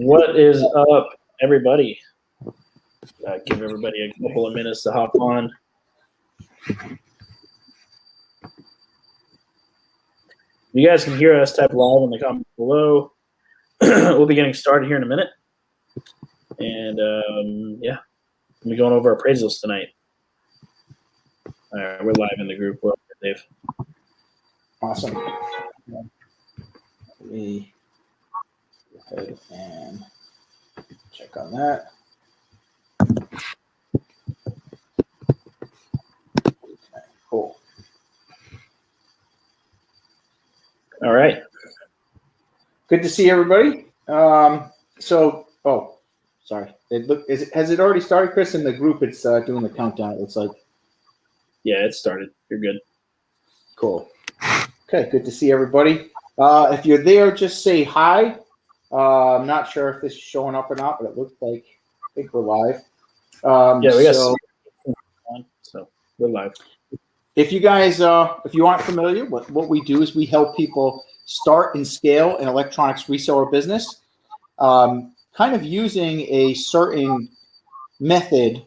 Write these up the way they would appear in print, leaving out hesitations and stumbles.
What is up, everybody? Give everybody a couple of minutes to hop on. You guys can hear us, type live in the comments below. We'll be getting started here in a minute. And yeah, we'll be going over appraisals tonight. All right, we're live in the group. We're up here, Dave. Awesome. Let me go ahead and check on that. Okay, cool. All right. Good to see everybody. Sorry. Has it already started, Chris? In the group, it's doing the countdown. It looks like. Yeah, it started. You're good. Cool. Okay, good to see everybody. If you're there, just say hi. I'm not sure if this is showing up or not, but it looks like I think we're live. Yeah, we got so we're live. If you guys, if you aren't familiar, what we do is we help people start and scale an electronics reseller business, kind of using a certain method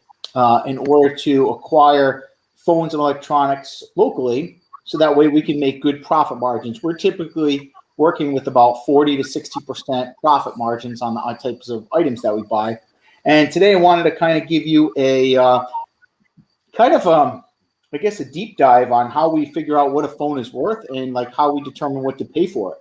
in order to acquire phones and electronics locally, so that way we can make good profit margins. We're typically working with about 40 to 60% profit margins on the types of items that we buy. And today I wanted to kind of give you a I guess a deep dive on how we figure out what a phone is worth and like how we determine what to pay for it.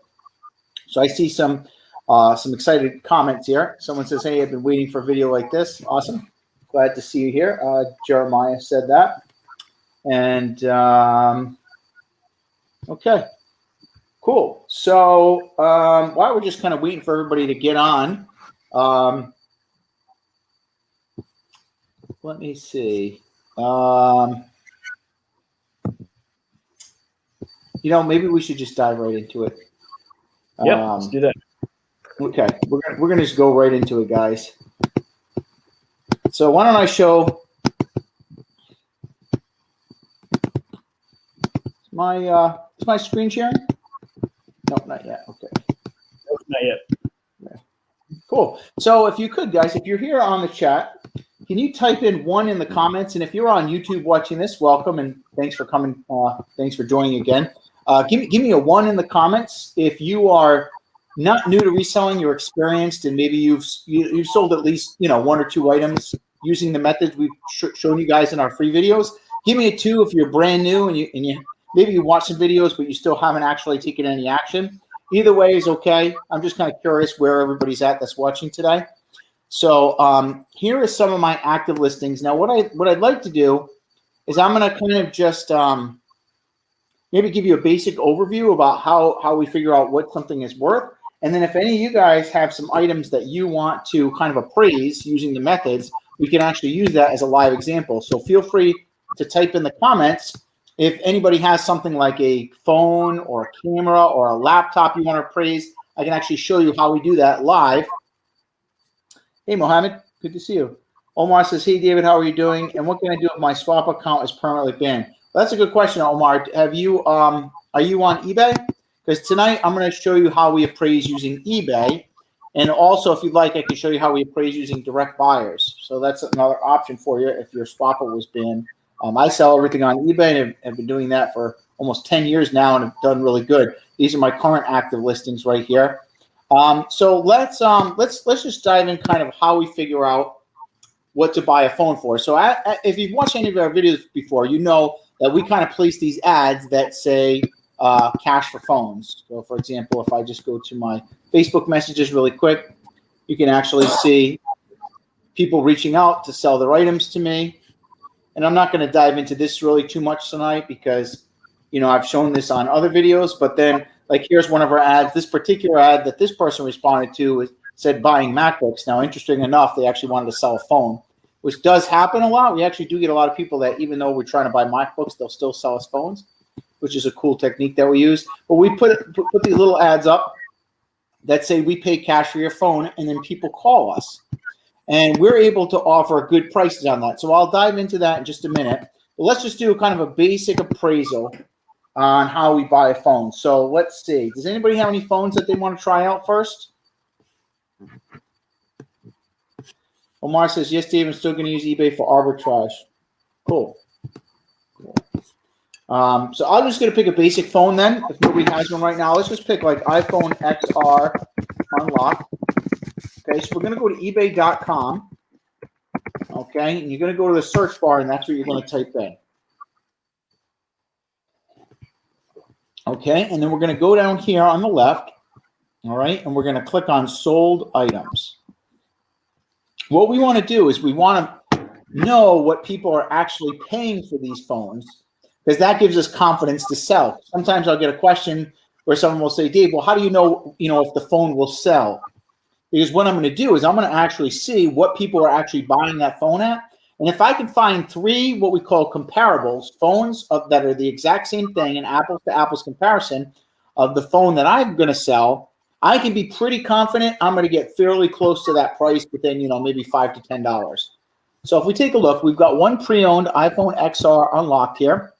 So I see some excited comments here. Someone says, "Hey, I've been waiting for a video like this." Awesome. Glad to see you here. Jeremiah said that. And okay, cool. So while we're just kind of waiting for everybody to get on, let me see. Maybe we should just dive right into it. Yeah, let's do that. Okay, we're gonna just go right into it, guys. So why don't I show is my screen sharing? Nope, not yet. Okay. Nope, not yet. Okay. Cool. So if you could, guys, if you're here on the chat, can you type in 1 in the comments? And if you're on YouTube watching this, welcome and thanks for coming. Thanks for joining again. Give me a 1 in the comments if you are not new to reselling, you're experienced, and maybe you've sold at least 1 or 2 items using the methods we've shown you guys in our free videos. Give me a 2 if you're brand new and you maybe you watch some videos but you still haven't actually taken any action. Either way is okay. I'm just kind of curious where everybody's at that's watching today. So here are some of my active listings. Now, what I'd like to do is I'm going to kind of just maybe give you a basic overview about how we figure out what something is worth. And then if any of you guys have some items that you want to kind of appraise using the methods, we can actually use that as a live example. So feel free to type in the comments if anybody has something like a phone or a camera or a laptop you want to appraise. I can actually show you how we do that live. Hey, Mohammed, good to see you. Omar says, "Hey, David, how are you doing? And what can I do if my swap account is permanently banned?" Well, that's a good question, Omar. Are you on eBay? Because tonight I'm going to show you how we appraise using eBay. And also, if you'd like, I can show you how we appraise using direct buyers. So that's another option for you if your swapper was banned. I sell everything on eBay and have been doing that for almost 10 years now and have done really good. These are my current active listings right here. So let's just dive in kind of how we figure out what to buy a phone for. So if you've watched any of our videos before, you know that we kind of place these ads that say cash for phones. So for example, if I just go to my Facebook messages really quick, you can actually see people reaching out to sell their items to me. And I'm not going to dive into this really too much tonight because, I've shown this on other videos, but then like here's one of our ads. This particular ad that this person responded to said buying MacBooks. Now, interesting enough, they actually wanted to sell a phone, which does happen a lot. We actually do get a lot of people that even though we're trying to buy MacBooks, they'll still sell us phones, which is a cool technique that we use. But we put these little ads up that say we pay cash for your phone, and then people call us. And we're able to offer good prices on that. So I'll dive into that in just a minute. But let's just do kind of a basic appraisal on how we buy a phone. So let's see. Does anybody have any phones that they want to try out first? Omar says, yes, Dave, I'm still going to use eBay for arbitrage. Cool. So I'm just going to pick a basic phone then. If nobody has one right now, let's just pick like iPhone XR unlock. Okay, so we're going to go to ebay.com. Okay, and you're going to go to the search bar, and that's what you're going to type in. Okay, and then we're going to go down here on the left. All right, and we're going to click on sold items. What we want to do is we want to know what people are actually paying for these phones, because that gives us confidence to sell. Sometimes I'll get a question where someone will say, Dave, well, how do you know if the phone will sell? Because what I'm going to do is I'm going to actually see what people are actually buying that phone at. And if I can find 3 what we call comparables, phones that are the exact same thing, an apples to apples comparison of the phone that I'm going to sell, I can be pretty confident I'm going to get fairly close to that price within, maybe $5 to $10. So if we take a look, we've got one pre-owned iPhone XR unlocked here.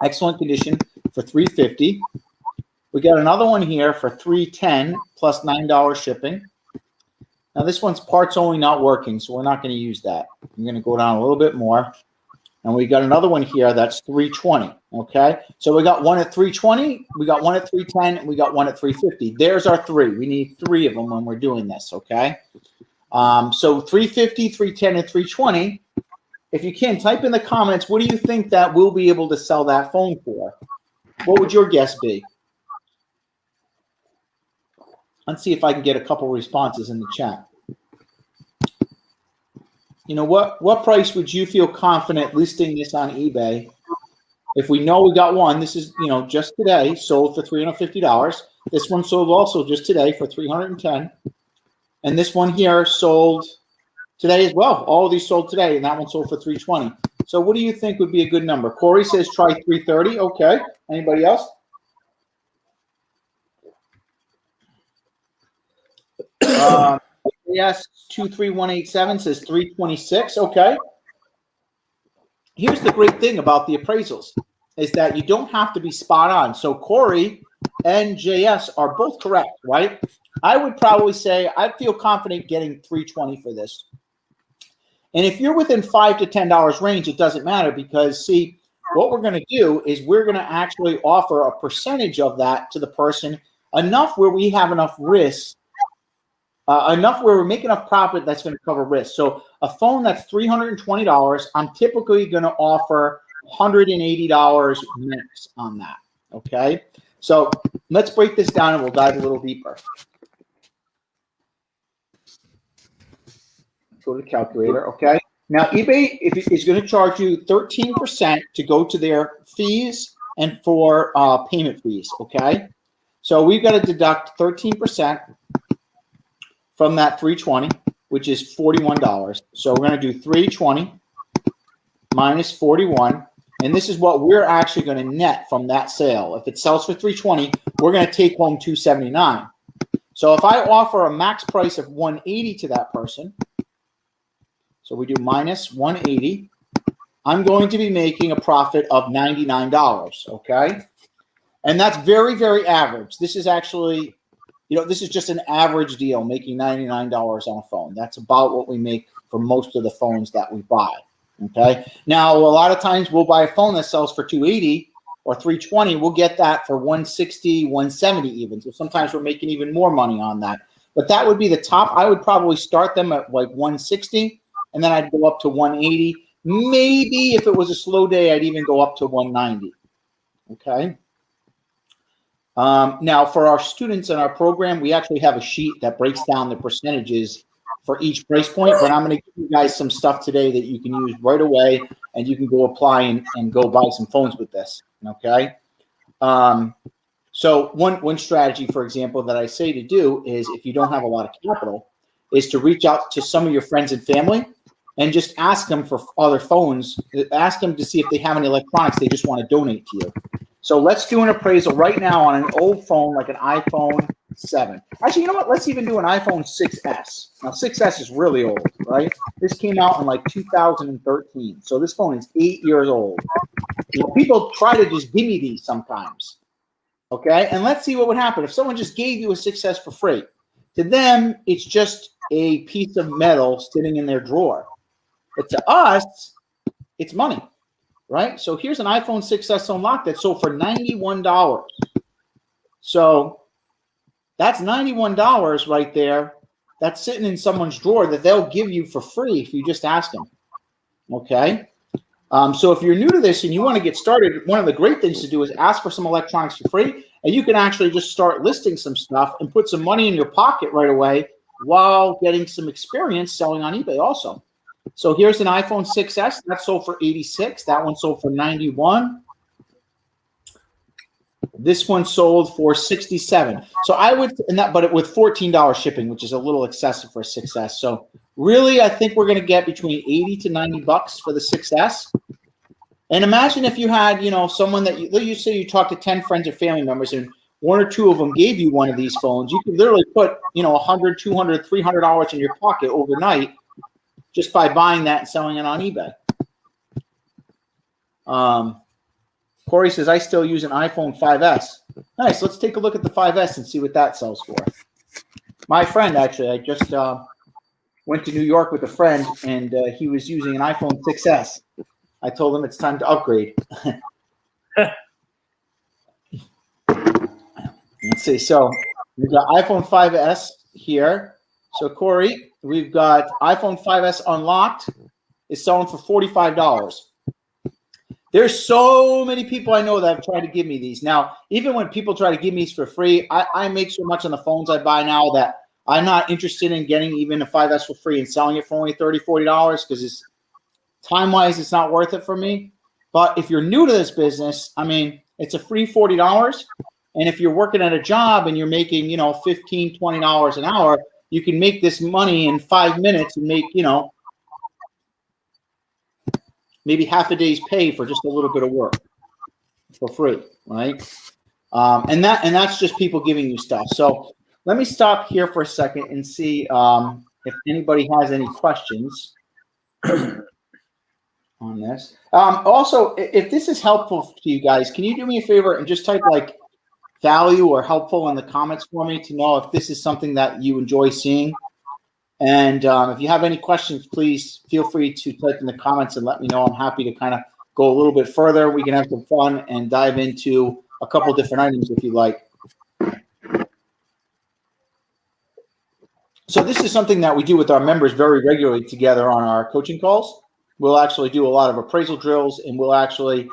Excellent condition for $350. We got another one here for $310 plus $9 shipping. Now this one's parts only, not working, so we're not going to use that. I'm going to go down a little bit more. And we got another one here that's $320. Okay, so we got one at $320, we got one at $310, and we got one at $350. There's our 3. We need 3 of them when we're doing this. Okay, so $350, $310, and $320. If you can, type in the comments, what do you think that we'll be able to sell that phone for? What would your guess be? Let's see if I can get a couple responses in the chat. What price would you feel confident listing this on eBay? If we know we got one, this is, just today, sold for $350. This one sold also just today for $310. And this one here sold today as well. All of these sold today, and that one sold for $320. So what do you think would be a good number? Corey says try $330. Okay. Anybody else? Yes, 23187 says 326. Okay. Here's the great thing about the appraisals is that you don't have to be spot on. So Corey and JS are both correct, right? I would probably say I feel confident getting 320 for this. And if you're within $5 to $10 range, it doesn't matter because, see, what we're going to do is we're going to actually offer a percentage of that to the person, enough where we have enough risk, enough where we make enough profit that's going to cover risk. So a phone that's $320, I'm typically going to offer $180 max on that. Okay, so let's break this down and we'll dive a little deeper. Go to the calculator. Okay, now eBay is going to charge you 13% to go to their fees and for payment fees. Okay, so we've got to deduct 13% from that 320, which is $41. So we're going to do 320 minus 41, and this is what we're actually going to net from that sale. If it sells for 320, we're going to take home 279. So if I offer a max price of 180 to that person, so we do minus 180, I'm going to be making a profit of $99. Okay, and that's very, very average. This is actually, this is just an average deal, making $99 on a phone. That's about what we make for most of the phones that we buy. Okay. Now, a lot of times we'll buy a phone that sells for $280 or $320. We'll get that for $160, $170 even. So sometimes we're making even more money on that. But that would be the top. I would probably start them at like $160, and then I'd go up to $180. Maybe if it was a slow day, I'd even go up to $190. Okay. Now, for our students in our program, we actually have a sheet that breaks down the percentages for each price point, but I'm going to give you guys some stuff today that you can use right away, and you can go apply and go buy some phones with this, okay? So one strategy, for example, that I say to do is if you don't have a lot of capital, is to reach out to some of your friends and family and just ask them for other phones. Ask them to see if they have any electronics they just want to donate to you. So let's do an appraisal right now on an old phone like an iPhone 7. Actually, you know what? Let's even do an iPhone 6S. Now, 6S is really old, right? This came out in like 2013. So this phone is 8 years old. People try to just give me these sometimes. Okay? And let's see what would happen if someone just gave you a 6S for free. To them, it's just a piece of metal sitting in their drawer. But to us, it's money, right? So here's an iPhone 6S Unlocked that sold for $91. So that's $91 right there. That's sitting in someone's drawer that they'll give you for free if you just ask them. Okay? So if you're new to this and you want to get started, one of the great things to do is ask for some electronics for free, and you can actually just start listing some stuff and put some money in your pocket right away while getting some experience selling on eBay also. So here's an iPhone 6S that sold for $86. That one sold for $91. This one sold for $67. So I would, but with $14 shipping, which is a little excessive for a 6S. So really, I think we're going to get between $80 to $90 for the 6S. And imagine if you had, someone that you say you talk to 10 friends or family members, and one or two of them gave you one of these phones. You could literally put, $100, $200, $300 in your pocket overnight just by buying that and selling it on eBay. Corey says, I still use an iPhone 5S. Nice. Let's take a look at the 5S and see what that sells for. My friend, actually, I just went to New York with a friend, and he was using an iPhone 6S. I told him it's time to upgrade. Let's see. So we've got iPhone 5S here. So, Corey, we've got iPhone 5S Unlocked. It's selling for $45. There's so many people I know that have tried to give me these. Now, even when people try to give me these for free, I make so much on the phones I buy now that I'm not interested in getting even a 5S for free and selling it for only $30, $40 because it's time-wise, it's not worth it for me. But if you're new to this business, it's a free $40. And if you're working at a job and you're making, $15, $20 an hour, you can make this money in 5 minutes and make, maybe half a day's pay for just a little bit of work for free, right? And that's just people giving you stuff. So let me stop here for a second and see if anybody has any questions on this. Also, if this is helpful to you guys, can you do me a favor and just type like value or helpful in the comments for me to know if this is something that you enjoy seeing? And if you have any questions, please feel free to type in the comments and let me know. I'm happy to kind of go a little bit further. We can have some fun and dive into a couple different items if you like. So this is something that we do with our members very regularly together on our coaching calls. We'll actually do a lot of appraisal drills, and we'll actually,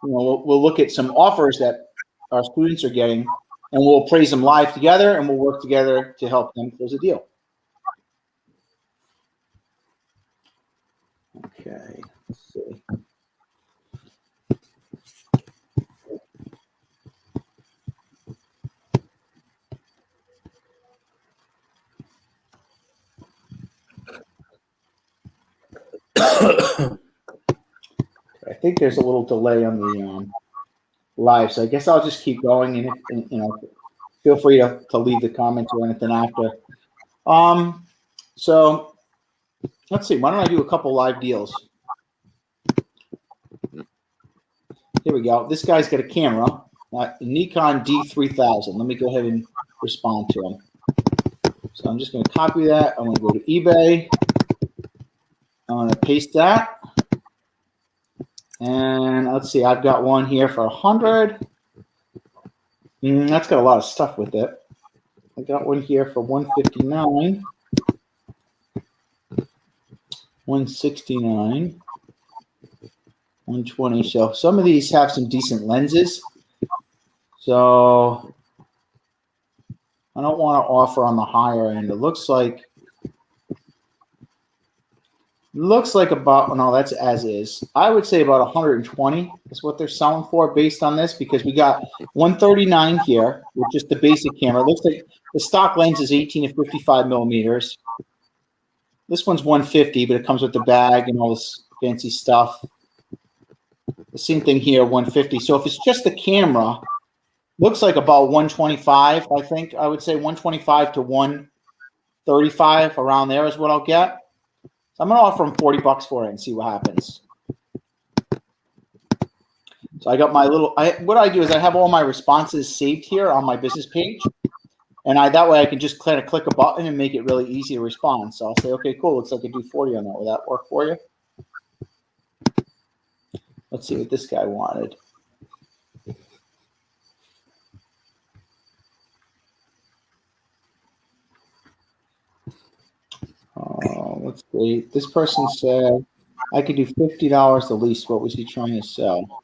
we'll look at some offers that our students are getting, and we'll appraise them live together, and we'll work together to help them close a deal. Okay, let's see. I think there's a little delay on the live, so I guess I'll just keep going, and feel free to leave the comments or anything after. So let's see. Why don't I do a couple live deals? Here we go. This guy's got a camera, a Nikon D3000. Let me go ahead and respond to him. So I'm just going to copy that. I'm going to go to eBay. I'm going to paste that. And let's see. I've got one here for 100. That's got a lot of stuff with it. I got one here for 159. 169, 120. So some of these have some decent lenses. So I don't want to offer on the higher end. It looks like about, no, that's as is. I would say about 120 is what they're selling for based on this, because we got 139 here with just the basic camera. It looks like the stock lens is 18 to 55 millimeters. This one's 150, but it comes with the bag and all this fancy stuff. The same thing here, 150. So if it's just the camera, looks like about 125, I think. I would say 125 to 135, around there is what I'll get. So I'm going to offer them $40 for it and see what happens. So I got my little, what I do is I have all my responses saved here on my business page. And that way I can just kind of click a button and make it really easy to respond. So I'll say, okay, cool. Looks like I do 40 on that. Will that work for you? Let's see what this guy wanted. Let's see. This person said I could do $50 the least. What was he trying to sell?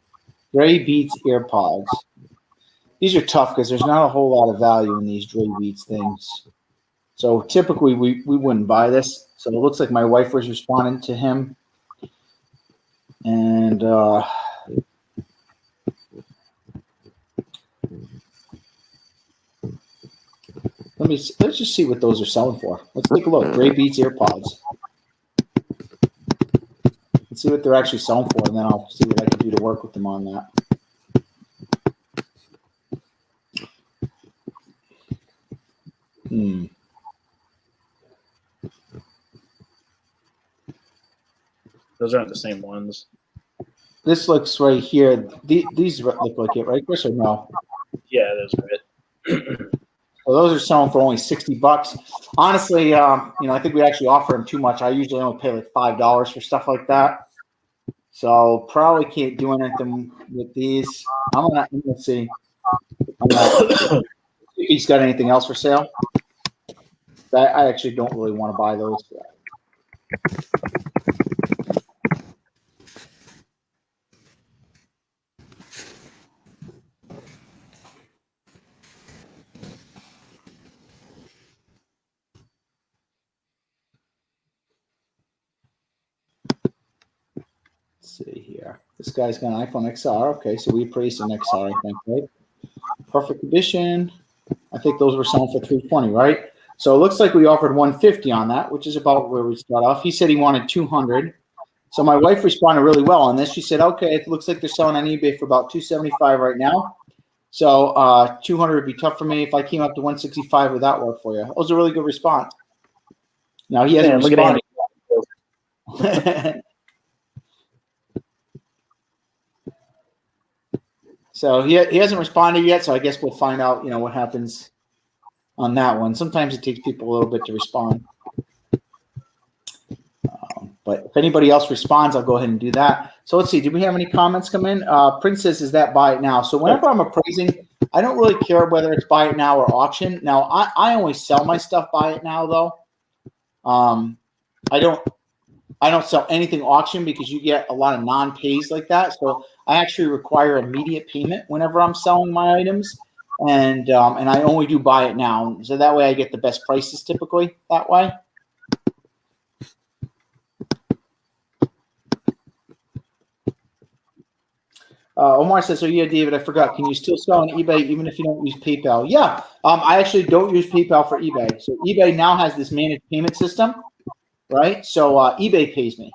Dre Beats AirPods. These are tough because there's not a whole lot of value in these Dre Beats things. So typically we wouldn't buy this. So it looks like my wife was responding to him. And let's just see what those are selling for. Let's take a look. Dre Beats AirPods. Let's see what they're actually selling for, and then I'll see what I can do to work with them on that. Those aren't the same ones. This looks right here. These look like it, right, Chris, or no? Yeah, those are it. Well, those are selling for only $60. Honestly, I think we actually offer them too much. I usually only pay like $5 for stuff like that. So probably can't do anything with these. I'm gonna see. If he's got anything else for sale. I actually don't really want to buy those. See here. This guy's got an iPhone XR. Okay, so we appraised an XR, I think, right? Perfect condition. I think those were selling for $320, right? So it looks like we offered $150 on that, which is about where we start off. He said he wanted $200. So my wife responded really well on this. She said, okay, it looks like they're selling on eBay for about $275 right now. So $200 would be tough for me. If I came up to $165, would that work for you? That was a really good response. Now he hasn't responded. So he hasn't responded yet, so I guess we'll find out, what happens on that one. Sometimes it takes people a little bit to respond. But if anybody else responds, I'll go ahead and do that. So let's see. Did we have any comments come in? Princess, is that buy it now? So whenever I'm appraising, I don't really care whether it's buy it now or auction. Now, I always sell my stuff buy it now, though. I don't sell anything auction because you get a lot of non-pays like that. So I actually require immediate payment whenever I'm selling my items, and I only do buy it now. So that way I get the best prices typically that way. Omar says, so yeah, David, I forgot. Can you still sell on eBay even if you don't use PayPal? Yeah, I actually don't use PayPal for eBay. So eBay now has this managed payment system, right? So eBay pays me.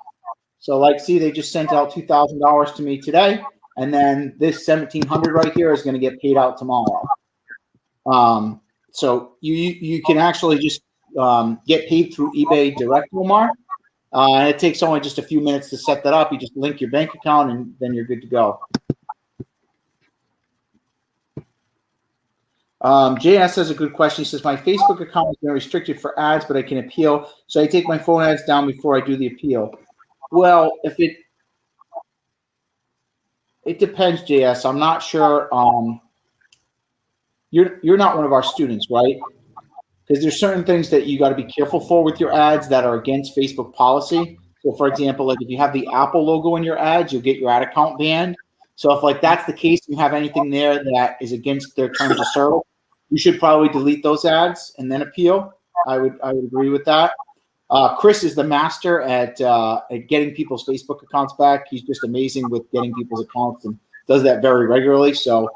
So like, see, they just sent out $2,000 to me today, and then this $1,700 right here is going to get paid out tomorrow. So you can actually just get paid through eBay direct, Omar. And it takes only just a few minutes to set that up. You just link your bank account, and then you're good to go. JS has a good question. He says, my Facebook account has been restricted for ads, but I can appeal. So I take my phone ads down before I do the appeal. Well, if it depends, JS. I'm not sure. You're not one of our students, right? Because there's certain things that you got to be careful for with your ads that are against Facebook policy. So, for example, like if you have the Apple logo in your ads, you'll get your ad account banned. So if like that's the case, you have anything there that is against their terms of service, you should probably delete those ads and then appeal. I would agree with that. Chris is the master at getting people's Facebook accounts back. He's just amazing with getting people's accounts and does that very regularly. So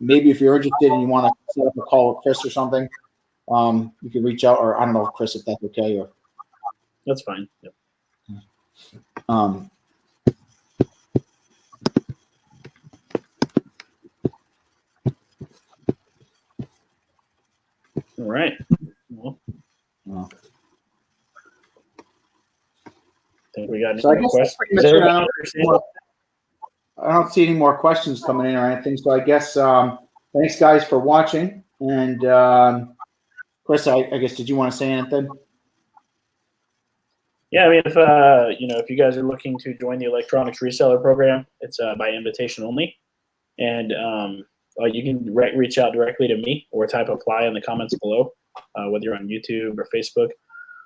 maybe if you're interested and you want to set up a call with Chris or something, you can reach out, or I don't know, Chris, if that's okay. Or that's fine. Yep. All right. Well, think we got any more questions? I don't see any more questions coming in or anything. So I guess thanks, guys, for watching. And Chris, I guess, did you want to say anything? Yeah, I mean, if you guys are looking to join the electronics reseller program, it's by invitation only, and you can reach out directly to me or type apply in the comments below, whether you're on YouTube or Facebook,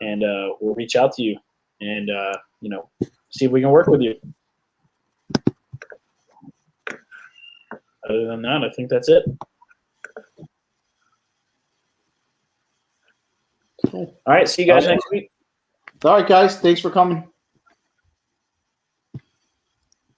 and we'll reach out to you and see if we can work with you. Other than that, I think that's it. Cool. All right, see you guys next week. All right, guys, thanks for coming.